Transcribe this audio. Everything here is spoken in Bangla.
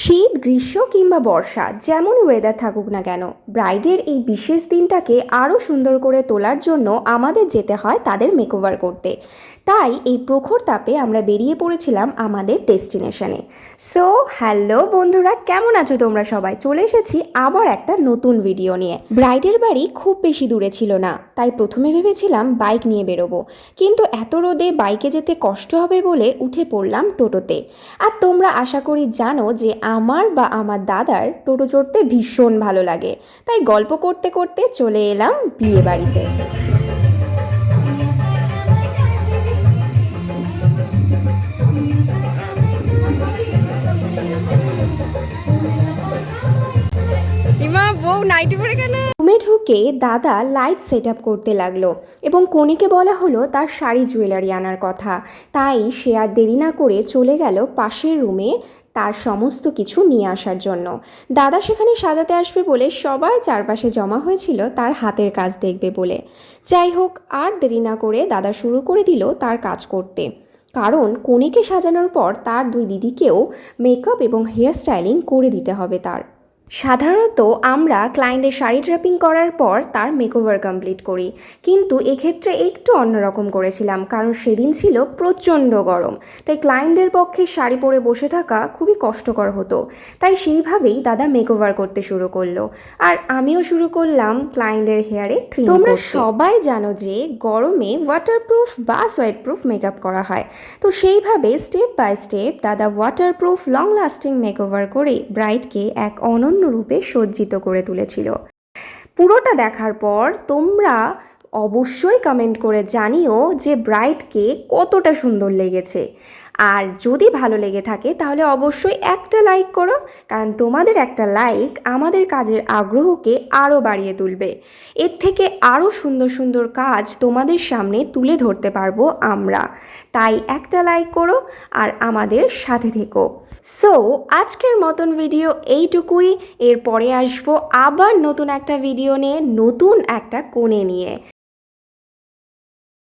শীত, গ্রীষ্ম কিংবা বর্ষা যেমনই ওয়েদার থাকুক না কেন, ব্রাইডের এই বিশেষ দিনটাকে আরও সুন্দর করে তোলার জন্য আমাদের যেতে হয় তাদের মেকওভার করতে। তাই এই প্রখর তাপে আমরা বেরিয়ে পড়েছিলাম আমাদের ডেস্টিনেশনে। সো হ্যালো বন্ধুরা, কেমন আছো তোমরা সবাই? চলে এসেছি আবার একটা নতুন ভিডিও নিয়ে। ব্রাইডের বাড়ি খুব বেশি দূরে ছিল না, তাই প্রথমে ভেবেছিলাম বাইক নিয়ে বেরোবো, কিন্তু এত রোদে বাইকে যেতে কষ্ট হবে বলে উঠে পড়লাম টোটোতে। আর তোমরা আশা করি জানো যে আমার বা আমার দাদার টোটো চড়তে ভীষণ ভালো লাগে, তাই গল্প করতে করতে চলে এলাম বিয়ে বাড়িতে। ইমা বউ নাইটি পরে কেন? রুমে ঢুকে দাদা লাইট সেট আপ করতে লাগলো এবং কনেকে বলা হলো তার শাড়ি জুয়েলারি আনার কথা। তাই সে আর দেরি না করে চলে গেল পাশের রুমে তার সমস্ত কিছু নিয়ে আসার জন্য। দাদা সেখানে সাজাতে আসবে বলে সবাই চারপাশে জমা হয়েছিল তার হাতের কাজ দেখবে বলে। যাই হোক, আর দেরি না করে দাদা শুরু করে দিল তার কাজ করতে, কারণ কনেকে সাজানোর পর তার দুই দিদিকেও মেকআপ এবং হেয়ার স্টাইলিং করে দিতে হবে তার। সাধারণত আমরা ক্লায়েন্টের শাড়ি ড্রাপিং করার পর তার মেকওভার কমপ্লিট করি, কিন্তু এক্ষেত্রে একটু অন্যরকম করেছিলাম, কারণ সেদিন ছিল প্রচণ্ড গরম। তাই ক্লায়েন্টের পক্ষে শাড়ি পরে বসে থাকা খুবই কষ্টকর হতো। তাই সেইভাবেই দাদা মেকওভার করতে শুরু করলো, আর আমিও শুরু করলাম ক্লায়েন্টের হেয়ারে ক্রিম। তোমরা সবাই জানো যে গরমে ওয়াটারপ্রুফ বা সোয়েটপ্রুফ মেকআপ করা হয়, তো সেইভাবে স্টেপ বাই স্টেপ দাদা ওয়াটারপ্রুফ লং লাস্টিং মেকওভার করে ব্রাইডকে এক অনন্য রূপে সজ্জিত করে তুলেছিল। পুরোটা দেখার পর তোমরা অবশ্যই কমেন্ট করে জানিও যে ব্রাইডকে কতটা সুন্দর লেগেছে। আর যদি ভালো লেগে থাকে তাহলে অবশ্যই একটা লাইক করো, কারণ তোমাদের একটা লাইক আমাদের কাজের আগ্রহকে আরও বাড়িয়ে তুলবে। এর থেকে আরও সুন্দর সুন্দর কাজ তোমাদের সামনে তুলে ধরতে পারবো আমরা। তাই একটা লাইক করো আর আমাদের সাথে থেকো। সো আজকের মতন ভিডিও এইটুকুই। এরপরে আসবো আবার নতুন একটা ভিডিও নিয়ে, নতুন একটা কোণে নিয়ে।